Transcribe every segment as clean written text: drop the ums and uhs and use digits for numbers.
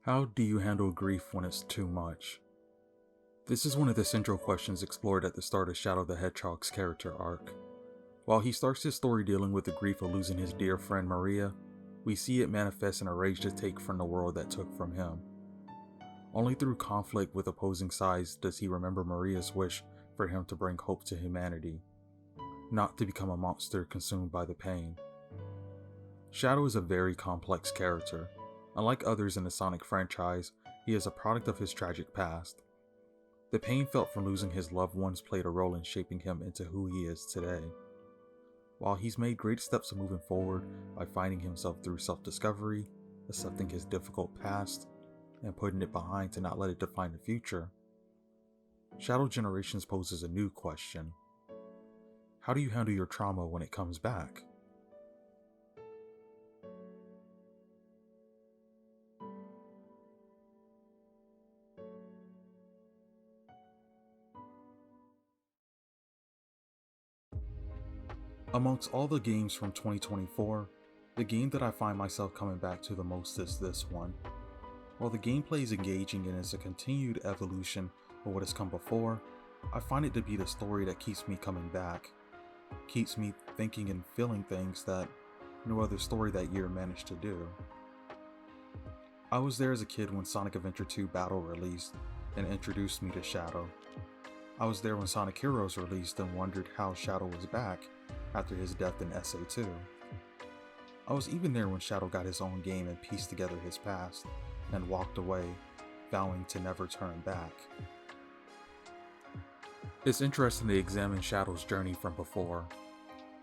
How do you handle grief when it's too much? This is one of the central questions explored at the start of Shadow the Hedgehog's character arc. While he starts his story dealing with the grief of losing his dear friend Maria, we see it manifest in a rage to take from the world that took from him. Only through conflict with opposing sides does he remember Maria's wish for him to bring hope to humanity, not to become a monster consumed by the pain. Shadow is a very complex character. Unlike others in the Sonic franchise, he is a product of his tragic past. The pain felt from losing his loved ones played a role in shaping him into who he is today. While he's made great steps moving forward by finding himself through self-discovery, accepting his difficult past, and putting it behind to not let it define the future, Shadow Generations poses a new question. How do you handle your trauma when it comes back? Amongst all the games from 2024, the game that I find myself coming back to the most is this one. While the gameplay is engaging and is a continued evolution of what has come before, I find it to be the story that keeps me coming back, keeps me thinking and feeling things that no other story that year managed to do. I was there as a kid when Sonic Adventure 2 Battle released and introduced me to Shadow. I was there when Sonic Heroes released and wondered how Shadow was back after his death in SA2. I was even there when Shadow got his own game and pieced together his past and walked away, vowing to never turn back. It's interesting to examine Shadow's journey from before,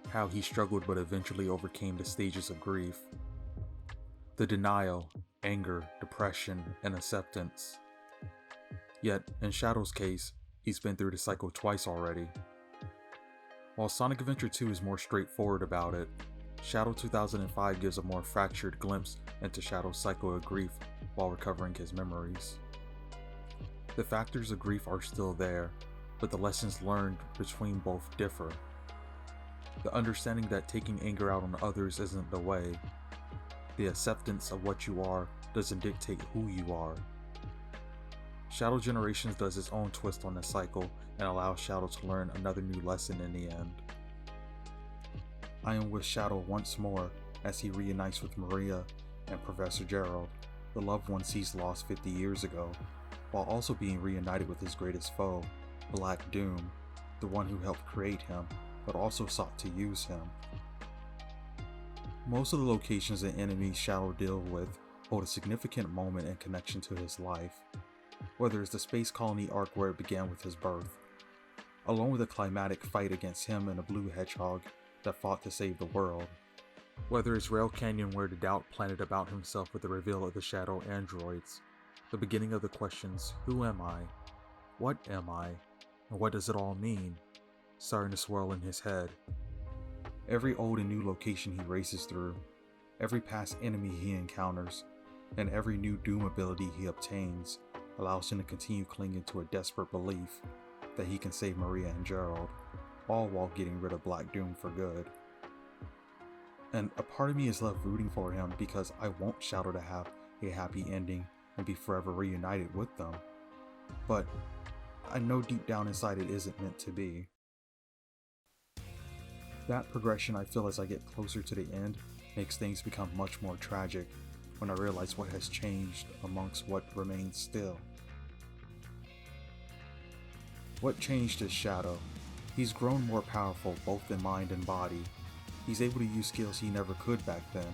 how he struggled but eventually overcame the stages of grief, the denial, anger, depression, and acceptance. Yet, in Shadow's case, he's been through the cycle twice already. While Sonic Adventure 2 is more straightforward about it, Shadow 2005 gives a more fractured glimpse into Shadow's cycle of grief while recovering his memories. The factors of grief are still there, but the lessons learned between both differ. The understanding that taking anger out on others isn't the way. The acceptance of what you are doesn't dictate who you are. Shadow Generations does its own twist on the cycle and allows Shadow to learn another new lesson in the end. I am with Shadow once more as he reunites with Maria and Professor Gerald, the loved ones he's lost 50 years ago, while also being reunited with his greatest foe, Black Doom, the one who helped create him, but also sought to use him. Most of the locations and enemies Shadow deals with hold a significant moment and connection to his life, whether it's the space colony arc where it began with his birth, along with a climatic fight against him and a blue hedgehog that fought to save the world, whether it's Rail Canyon where the doubt planted about himself with the reveal of the Shadow androids, the beginning of the questions, who am I, what am I, and what does it all mean, starting to swirl in his head. Every old and new location he races through, every past enemy he encounters, and every new Doom ability he obtains allows him to continue clinging to a desperate belief that he can save Maria and Gerald, all while getting rid of Black Doom for good. And a part of me is left rooting for him because I want Shadow to have a happy ending and be forever reunited with them. But I know deep down inside it isn't meant to be. That progression I feel as I get closer to the end makes things become much more tragic when I realize what has changed amongst what remains still. What changed is Shadow. He's grown more powerful both in mind and body. He's able to use skills he never could back then,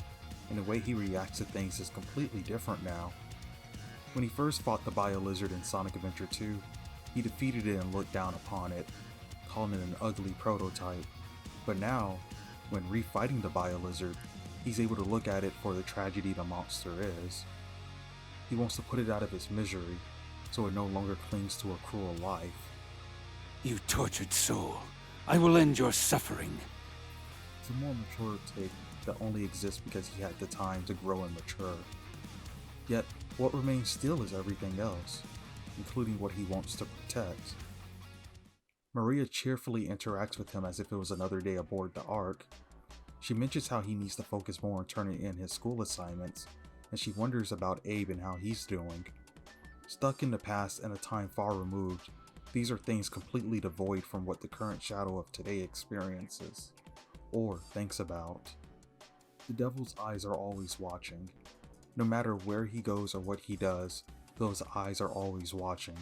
and the way he reacts to things is completely different now. When he first fought the Bio-Lizard in Sonic Adventure 2, he defeated it and looked down upon it, calling it an ugly prototype. But now, when refighting the Bio-Lizard, he's able to look at it for the tragedy the monster is. He wants to put it out of its misery, so it no longer clings to a cruel life. You tortured soul, I will end your suffering. It's a more mature take that only exists because he had the time to grow and mature. Yet, what remains still is everything else, including what he wants to protect. Maria cheerfully interacts with him as if it was another day aboard the Ark. She mentions how he needs to focus more on turning in his school assignments and she wonders about Abe and how he's doing. Stuck in the past and a time far removed, these are things completely devoid from what the current Shadow of today experiences, or thinks about. The devil's eyes are always watching. No matter where he goes or what he does, those eyes are always watching.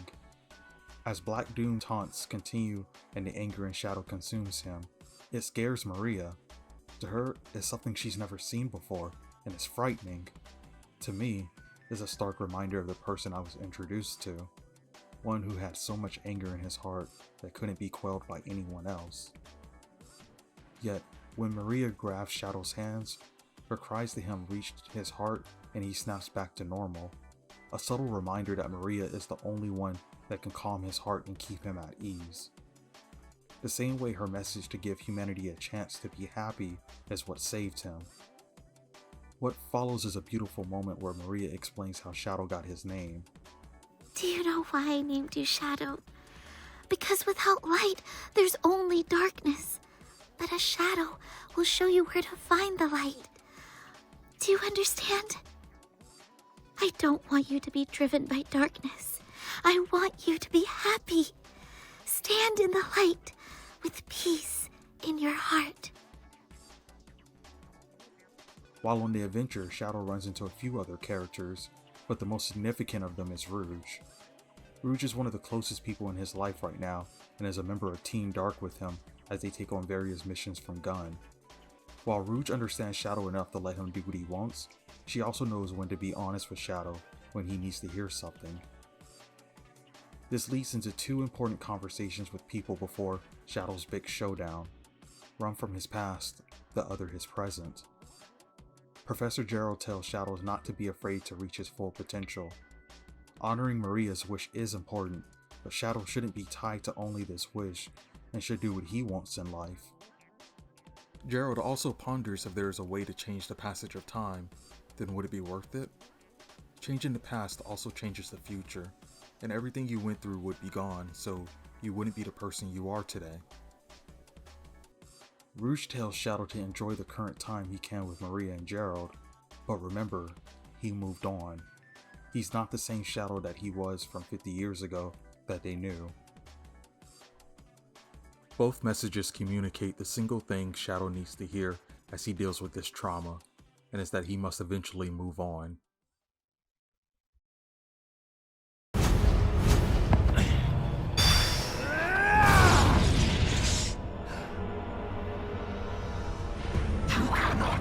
As Black Doom taunts continue and the anger and shadow consumes him, it scares Maria. To her, it's something she's never seen before, and it's frightening. To me, it's a stark reminder of the person I was introduced to, one who had so much anger in his heart that couldn't be quelled by anyone else. Yet, when Maria grabs Shadow's hands, her cries to him reach his heart and he snaps back to normal, a subtle reminder that Maria is the only one that can calm his heart and keep him at ease. The same way her message to give humanity a chance to be happy is what saved him. What follows is a beautiful moment where Maria explains how Shadow got his name. Do you know why I named you Shadow? Because without light, there's only darkness. But a shadow will show you where to find the light. Do you understand? I don't want you to be driven by darkness. I want you to be happy. Stand in the light with peace in your heart. While on the adventure, Shadow runs into a few other characters, but the most significant of them is Rouge. Rouge is one of the closest people in his life right now, and is a member of Team Dark with him as they take on various missions from Gunn. While Rouge understands Shadow enough to let him do what he wants, she also knows when to be honest with Shadow when he needs to hear something. This leads into two important conversations with people before Shadow's big showdown. One from his past, the other his present. Professor Gerald tells Shadow not to be afraid to reach his full potential. Honoring Maria's wish is important, but Shadow shouldn't be tied to only this wish, and should do what he wants in life. Gerald also ponders if there is a way to change the passage of time, then would it be worth it? Changing the past also changes the future, and everything you went through would be gone, so you wouldn't be the person you are today. Rouge tells Shadow to enjoy the current time he can with Maria and Gerald, but remember, he moved on. He's not the same Shadow that he was from 50 years ago that they knew. Both messages communicate the single thing Shadow needs to hear as he deals with this trauma, and it's that he must eventually move on.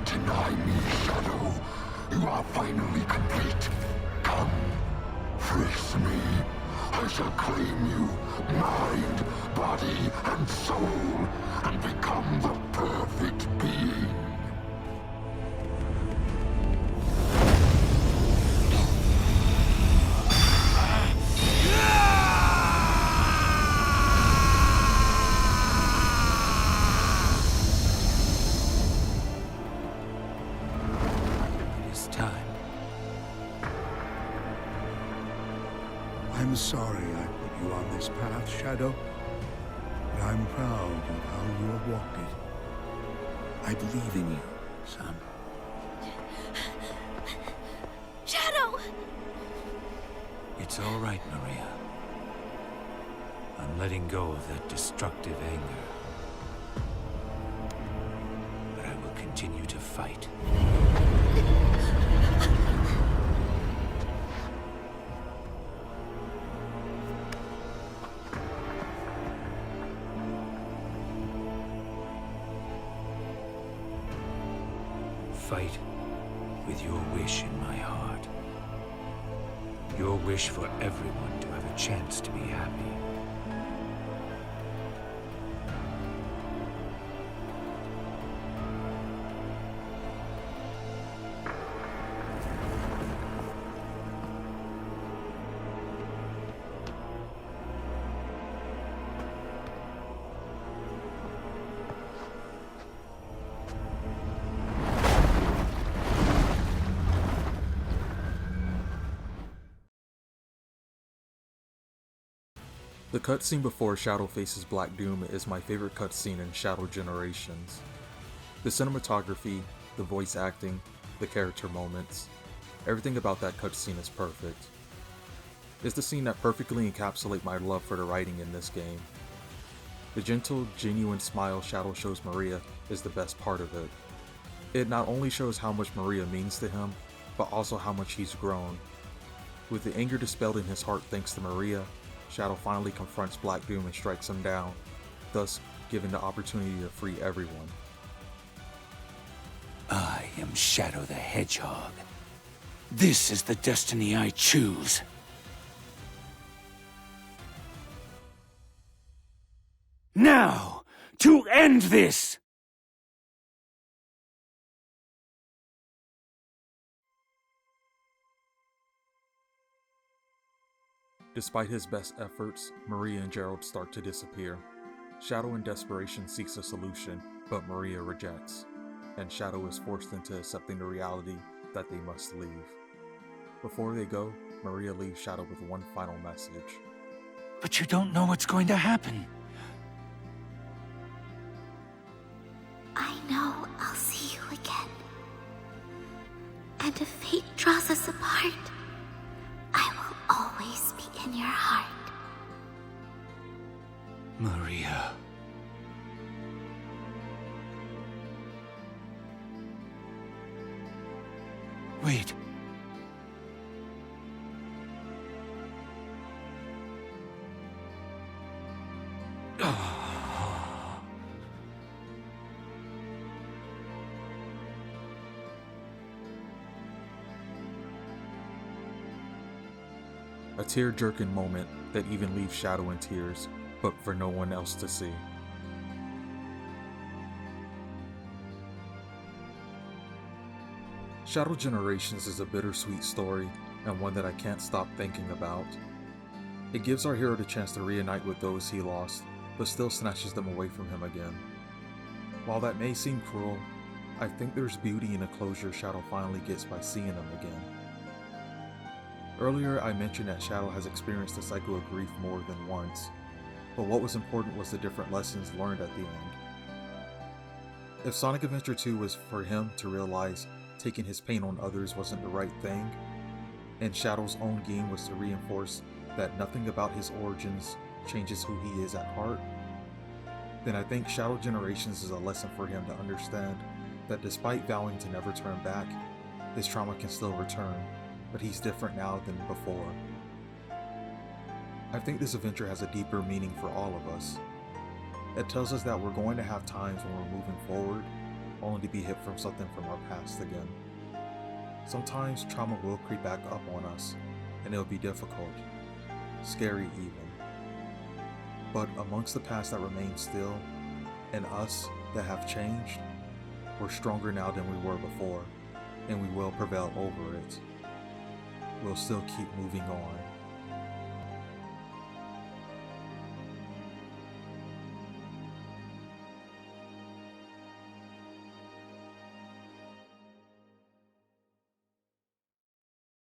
Deny me, Shadow. You are finally complete. Come, face me. I shall claim you, mind, body, and soul, and become the perfect being. I'm sorry I put you on this path, Shadow, but I'm proud of how you have walked it. I believe in you, son. Shadow! It's all right, Maria. I'm letting go of that destructive anger. But I will continue to fight. Fight with your wish in my heart. Your wish for everyone to have a chance to be happy. The cutscene before Shadow faces Black Doom is my favorite cutscene in Shadow Generations. The cinematography, the voice acting, the character moments. Everything about that cutscene is perfect. It's the scene that perfectly encapsulates my love for the writing in this game. The gentle, genuine smile Shadow shows Maria is the best part of it. It not only shows how much Maria means to him, but also how much he's grown. With the anger dispelled in his heart thanks to Maria, Shadow finally confronts Black Doom and strikes him down, thus giving the opportunity to free everyone. I am Shadow the Hedgehog. This is the destiny I choose. Now, to end this! Despite his best efforts, Maria and Gerald start to disappear. Shadow in desperation seeks a solution, but Maria rejects, and Shadow is forced into accepting the reality that they must leave. Before they go, Maria leaves Shadow with one final message. But you don't know what's going to happen. I know I'll see you again. And if fate draws us apart, I will always be in your heart. Maria. Wait. A tear-jerking moment that even leaves Shadow in tears, but for no one else to see. Shadow Generations is a bittersweet story, and one that I can't stop thinking about. It gives our hero the chance to reunite with those he lost, but still snatches them away from him again. While that may seem cruel, I think there's beauty in the closure Shadow finally gets by seeing them again. Earlier I mentioned that Shadow has experienced the cycle of grief more than once, but what was important was the different lessons learned at the end. If Sonic Adventure 2 was for him to realize taking his pain on others wasn't the right thing, and Shadow's own game was to reinforce that nothing about his origins changes who he is at heart, then I think Shadow Generations is a lesson for him to understand that despite vowing to never turn back, his trauma can still return, but he's different now than before. I think this adventure has a deeper meaning for all of us. It tells us that we're going to have times when we're moving forward, only to be hit from something from our past again. Sometimes trauma will creep back up on us, and it'll be difficult, scary even. But amongst the past that remains still, and us that have changed, we're stronger now than we were before, and we will prevail over it. We'll still keep moving on.